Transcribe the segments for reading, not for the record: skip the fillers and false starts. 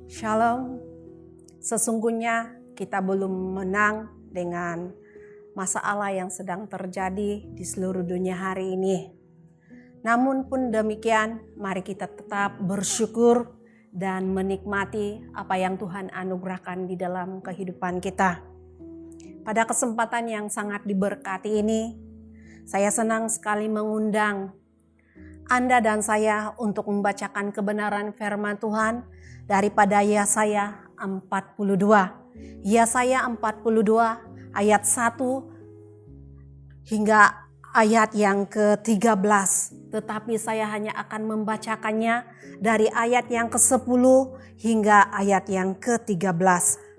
Shalom, sesungguhnya kita belum menang dengan masalah yang sedang terjadi di seluruh dunia hari ini. Namun pun demikian, mari kita tetap bersyukur dan menikmati apa yang Tuhan anugerahkan di dalam kehidupan kita. Pada kesempatan yang sangat diberkati ini, saya senang sekali mengundang Anda dan saya untuk membacakan kebenaran firman Tuhan daripada Yesaya 42. Yesaya 42 ayat 1 hingga ayat yang ke-13. Tetapi saya hanya akan membacakannya dari ayat yang ke-10 hingga ayat yang ke-13.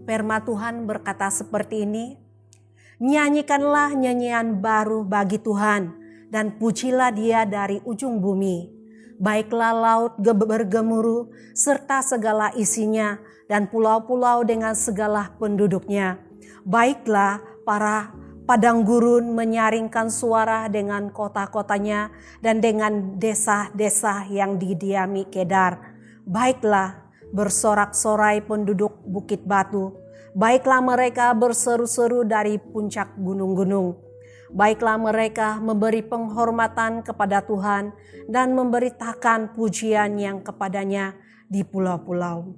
Firman Tuhan berkata seperti ini. Nyanyikanlah nyanyian baru bagi Tuhan dan pujilah Dia dari ujung bumi. Baiklah laut bergemuruh serta segala isinya dan pulau-pulau dengan segala penduduknya. Baiklah para padang gurun menyaringkan suara dengan kota-kotanya dan dengan desa-desa yang didiami Kedar. Baiklah bersorak-sorai penduduk Bukit Batu. Baiklah mereka berseru-seru dari puncak gunung-gunung. Baiklah mereka memberi penghormatan kepada Tuhan dan memberitakan pujian yang kepadanya di pulau-pulau.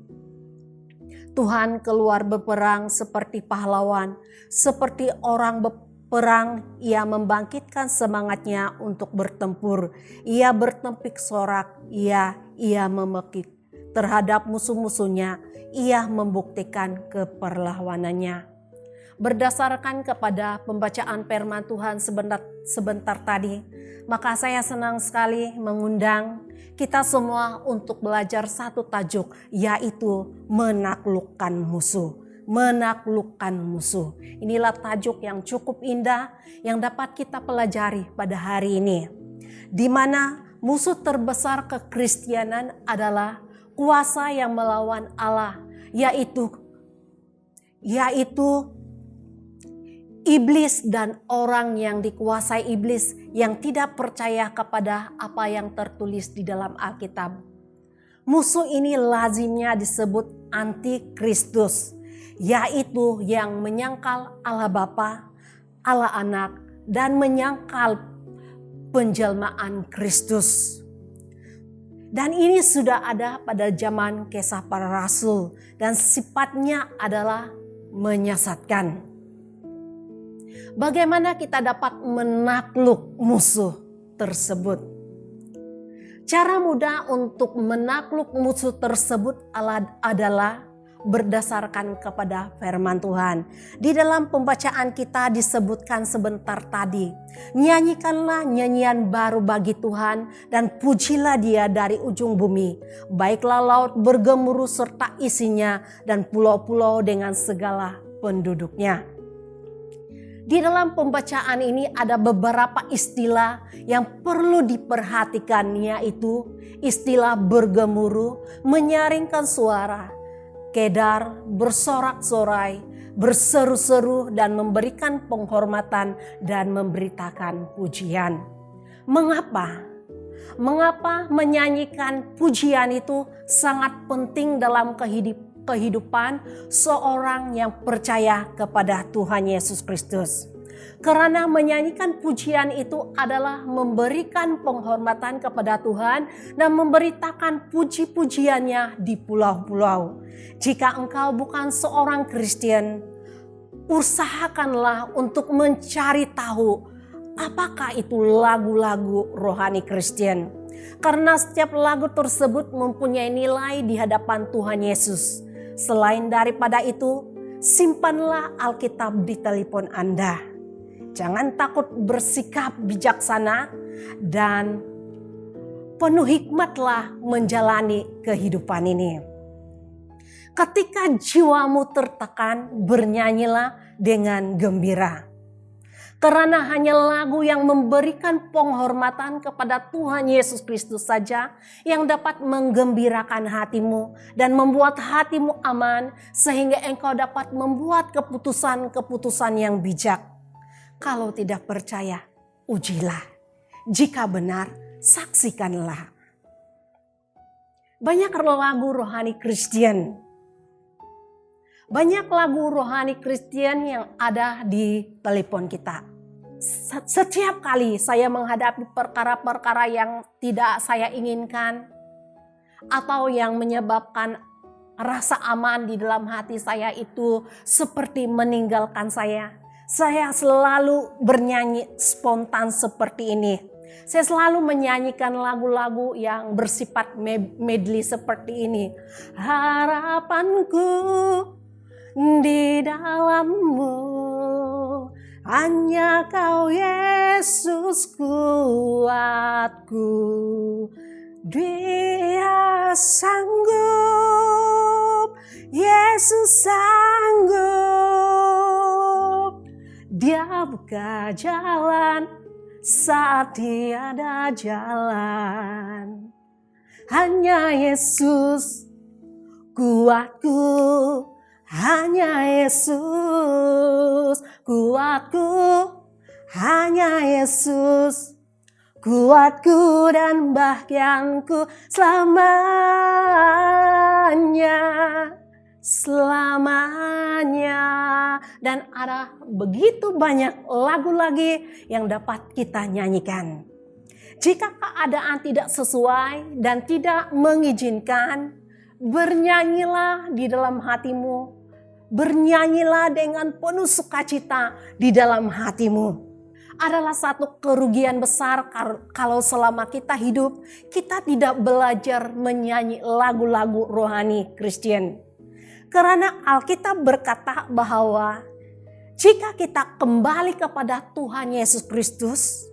Tuhan keluar berperang seperti pahlawan, seperti orang berperang. Ia membangkitkan semangatnya untuk bertempur. Ia bertempik sorak, ia memekik terhadap musuh-musuhnya. Ia membuktikan keperlawanannya. Berdasarkan kepada pembacaan firman Tuhan sebentar tadi, maka saya senang sekali mengundang kita semua untuk belajar satu tajuk, yaitu menaklukkan musuh. Menaklukkan musuh. Inilah tajuk yang cukup indah yang dapat kita pelajari pada hari ini. Di mana musuh terbesar kekristenan adalah kuasa yang melawan Allah, yaitu iblis dan orang yang dikuasai iblis yang tidak percaya kepada apa yang tertulis di dalam Alkitab. Musuh ini lazimnya disebut antikristus, yaitu yang menyangkal Allah Bapa, Allah Anak, dan menyangkal penjelmaan Kristus. Dan ini sudah ada pada zaman Kisah Para Rasul dan sifatnya adalah menyesatkan. Bagaimana kita dapat menakluk musuh tersebut? Cara mudah untuk menakluk musuh tersebut adalah berdasarkan kepada firman Tuhan. Di dalam pembacaan kita disebutkan sebentar tadi, nyanyikanlah nyanyian baru bagi Tuhan dan pujilah Dia dari ujung bumi. Baiklah laut bergemuruh serta isinya dan pulau-pulau dengan segala penduduknya. Di dalam pembacaan ini ada beberapa istilah yang perlu diperhatikan, yaitu istilah bergemuruh, menyaringkan suara, kedar, bersorak-sorai, berseru-seru dan memberikan penghormatan dan memberitakan pujian. Mengapa? Mengapa menyanyikan pujian itu sangat penting dalam kehidupan seorang yang percaya kepada Tuhan Yesus Kristus. Karena menyanyikan pujian itu adalah memberikan penghormatan kepada Tuhan dan memberitakan puji-pujiannya di pulau-pulau. Jika engkau bukan seorang Kristen, usahakanlah untuk mencari tahu apakah itu lagu-lagu rohani Kristen. Karena setiap lagu tersebut mempunyai nilai di hadapan Tuhan Yesus. Selain daripada itu, simpanlah Alkitab di telepon Anda. Jangan takut bersikap bijaksana dan penuh hikmatlah menjalani kehidupan ini. Ketika jiwamu tertekan, bernyanyilah dengan gembira. Karena hanya lagu yang memberikan penghormatan kepada Tuhan Yesus Kristus saja yang dapat menggembirakan hatimu dan membuat hatimu aman sehingga engkau dapat membuat keputusan-keputusan yang bijak. Kalau tidak percaya, ujilah. Jika benar, saksikanlah. Banyak lagu rohani Kristen Banyak lagu rohani Kristen yang ada di telepon kita. Setiap kali saya menghadapi perkara-perkara yang tidak saya inginkan, atau yang menyebabkan rasa aman di dalam hati saya itu seperti meninggalkan saya selalu bernyanyi spontan seperti ini. Saya selalu menyanyikan lagu-lagu yang bersifat medley seperti ini. Harapanku di dalam-Mu, hanya Kau Yesus kuatku. Dia sanggup, Yesus sanggup. Dia buka jalan saat tiada jalan. Hanya Yesus kuatku, hanya Yesus kuatku, hanya Yesus kuatku dan bahagianku selamanya. Selamanya. Dan ada begitu banyak lagu lagi yang dapat kita nyanyikan. Jika keadaan tidak sesuai dan tidak mengizinkan, bernyanyilah di dalam hatimu. Bernyanyilah dengan penuh sukacita di dalam hatimu. Adalah satu kerugian besar kalau selama kita hidup, kita tidak belajar menyanyi lagu-lagu rohani Kristen. Karena Alkitab berkata bahwa jika kita kembali kepada Tuhan Yesus Kristus,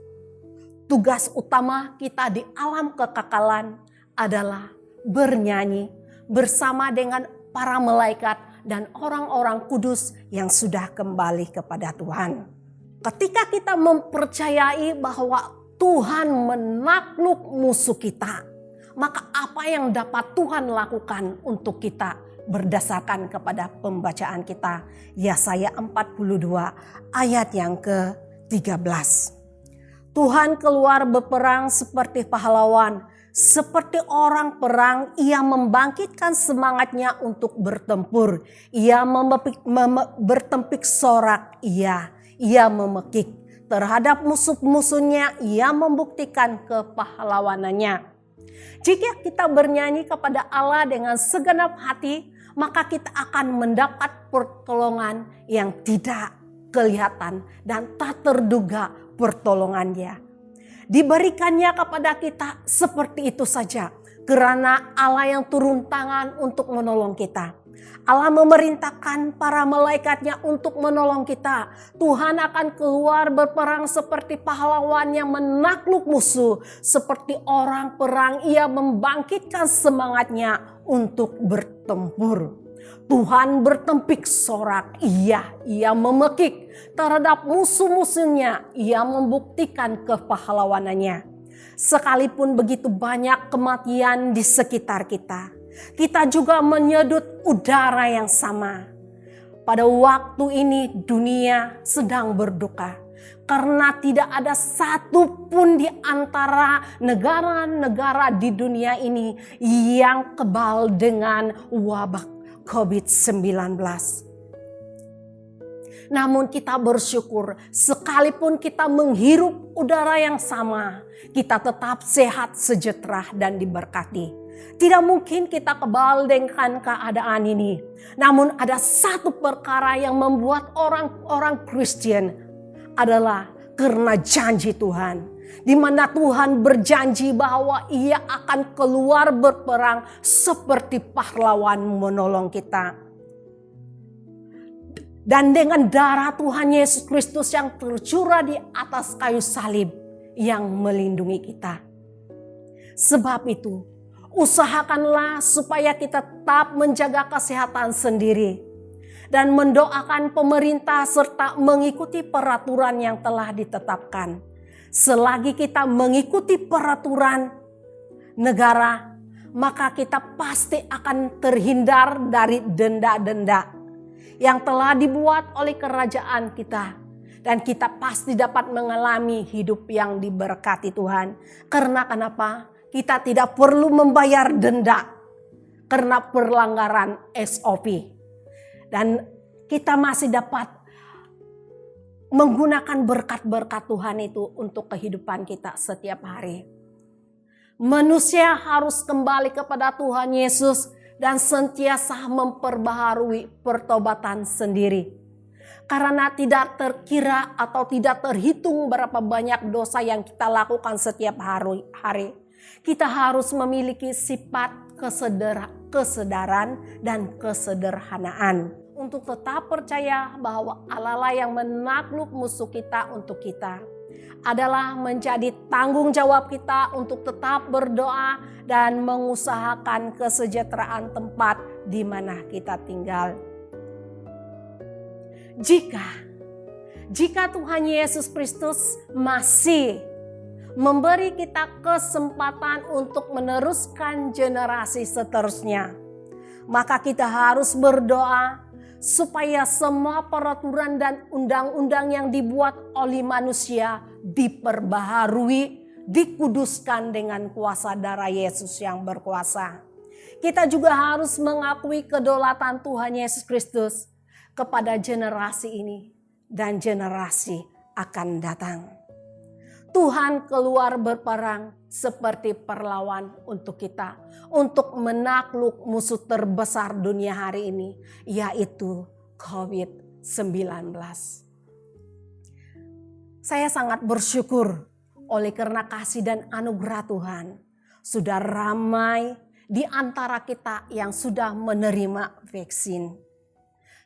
tugas utama kita di alam kekekalan adalah bernyanyi bersama dengan para malaikat dan orang-orang kudus yang sudah kembali kepada Tuhan. Ketika kita mempercayai bahwa Tuhan menakluk musuh kita, maka apa yang dapat Tuhan lakukan untuk kita? Berdasarkan kepada pembacaan kita, Yesaya 42 ayat yang ke-13. Tuhan keluar berperang seperti pahlawan, seperti orang perang. Ia membangkitkan semangatnya untuk bertempur. Ia bertempik sorak, ia memekik terhadap musuh-musuhnya. Ia membuktikan kepahlawanannya. Jika kita bernyanyi kepada Allah dengan segenap hati, maka kita akan mendapat pertolongan yang tidak kelihatan dan tak terduga pertolongannya. Diberikannya kepada kita seperti itu saja, karena Allah yang turun tangan untuk menolong kita. Allah memerintahkan para malaikatnya untuk menolong kita. Tuhan akan keluar berperang seperti pahlawan yang menakluk musuh. Seperti orang perang, ia membangkitkan semangatnya untuk bertempur. Tuhan bertempik sorak, ia memekik terhadap musuh-musuhnya. Ia membuktikan kepahlawanannya. Sekalipun begitu banyak kematian di sekitar kita, kita juga menyedut udara yang sama. Pada waktu ini dunia sedang berduka karena tidak ada satupun di antara negara-negara di dunia ini yang kebal dengan wabah COVID-19. Namun kita bersyukur sekalipun kita menghirup udara yang sama, kita tetap sehat, sejahtera dan diberkati. Tidak mungkin kita kebal dengan keadaan ini. Namun ada satu perkara yang membuat orang-orang Kristen adalah karena janji Tuhan. Di mana Tuhan berjanji bahwa ia akan keluar berperang seperti pahlawan menolong kita. Dan dengan darah Tuhan Yesus Kristus yang tercurah di atas kayu salib yang melindungi kita. Sebab itu, usahakanlah supaya kita tetap menjaga kesehatan sendiri dan mendoakan pemerintah serta mengikuti peraturan yang telah ditetapkan. Selagi kita mengikuti peraturan negara, maka kita pasti akan terhindar dari denda-denda yang telah dibuat oleh kerajaan kita. Dan kita pasti dapat mengalami hidup yang diberkati Tuhan. Karena kenapa? Kita tidak perlu membayar denda karena pelanggaran SOP. Dan kita masih dapat menggunakan berkat-berkat Tuhan itu untuk kehidupan kita setiap hari. Manusia harus kembali kepada Tuhan Yesus dan sentiasa memperbaharui pertobatan sendiri. Karena tidak terkira atau tidak terhitung berapa banyak dosa yang kita lakukan setiap hari. Kita harus memiliki sifat kesadaran dan kesederhanaan. Untuk tetap percaya bahwa Allah lah yang menakluk musuh kita untuk kita. Adalah menjadi tanggung jawab kita untuk tetap berdoa dan mengusahakan kesejahteraan tempat di mana kita tinggal. Jika Tuhan Yesus Kristus masih memberi kita kesempatan untuk meneruskan generasi seterusnya, maka kita harus berdoa supaya semua peraturan dan undang-undang yang dibuat oleh manusia diperbaharui, dikuduskan dengan kuasa darah Yesus yang berkuasa. Kita juga harus mengakui kedaulatan Tuhan Yesus Kristus kepada generasi ini dan generasi akan datang. Tuhan keluar berperang seperti pahlawan untuk kita, untuk menakluk musuh terbesar dunia hari ini, yaitu COVID-19. Saya sangat bersyukur oleh karena kasih dan anugerah Tuhan, sudah ramai di antara kita yang sudah menerima vaksin.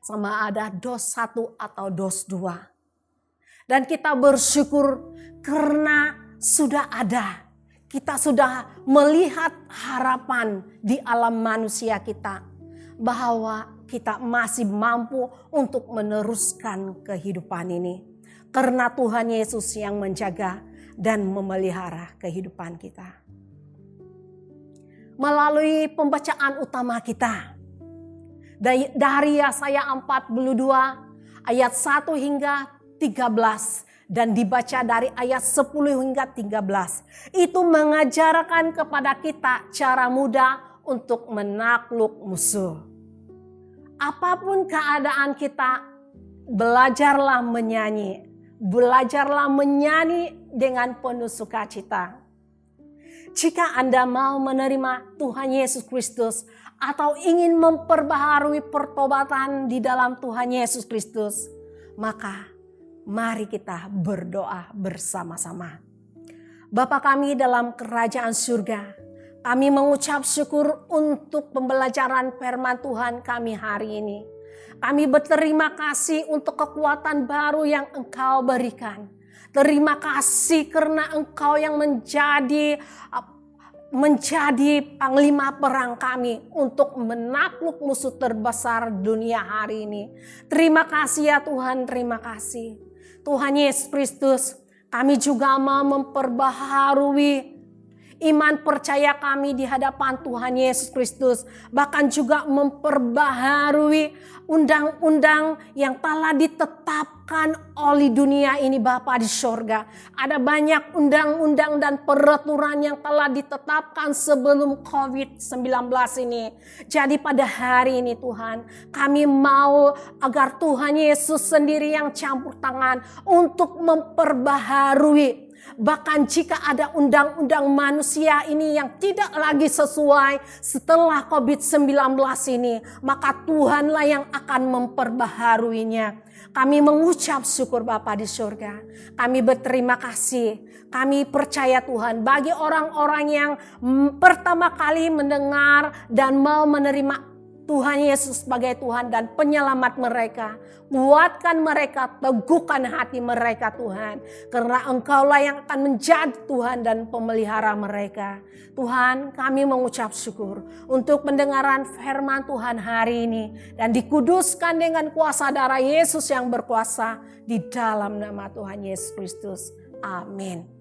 Sama ada dos 1 atau dos 2. Dan kita bersyukur karena sudah ada. Kita sudah melihat harapan di alam manusia kita. Bahwa kita masih mampu untuk meneruskan kehidupan ini. Karena Tuhan Yesus yang menjaga dan memelihara kehidupan kita. Melalui pembacaan utama kita. Dari Yesaya 42 ayat 1 hingga 13 dan dibaca dari ayat 10 hingga 13. Itu mengajarkan kepada kita cara mudah untuk menakluk musuh. Apapun keadaan kita, belajarlah menyanyi. Belajarlah menyanyi dengan penuh sukacita. Jika Anda mau menerima Tuhan Yesus Kristus atau ingin memperbaharui pertobatan di dalam Tuhan Yesus Kristus, maka mari kita berdoa bersama-sama. Bapa kami dalam kerajaan surga, kami mengucap syukur untuk pembelajaran firman Tuhan kami hari ini. Kami berterima kasih untuk kekuatan baru yang Engkau berikan. Terima kasih karena Engkau yang menjadi panglima perang kami untuk menakluk musuh terbesar dunia hari ini. Terima kasih ya Tuhan, terima kasih. Tuhan Yesus Kristus, kami juga mau memperbaharui iman percaya kami di hadapan Tuhan Yesus Kristus. Bahkan juga memperbaharui undang-undang yang telah ditetapkan oleh dunia ini Bapa di sorga. Ada banyak undang-undang dan peraturan yang telah ditetapkan sebelum COVID-19 ini. Jadi pada hari ini Tuhan, kami mau agar Tuhan Yesus sendiri yang campur tangan untuk memperbaharui. Bahkan jika ada undang-undang manusia ini yang tidak lagi sesuai setelah COVID-19 ini, maka Tuhanlah yang akan memperbaharuinya. Kami mengucap syukur Bapa di surga. Kami berterima kasih. Kami percaya Tuhan bagi orang-orang yang pertama kali mendengar dan mau menerima Tuhan Yesus sebagai Tuhan dan penyelamat mereka. Kuatkan mereka, teguhkan hati mereka Tuhan. Karena Engkaulah yang akan menjadi Tuhan dan pemelihara mereka. Tuhan, kami mengucap syukur untuk pendengaran firman Tuhan hari ini. Dan dikuduskan dengan kuasa darah Yesus yang berkuasa di dalam nama Tuhan Yesus Kristus. Amin.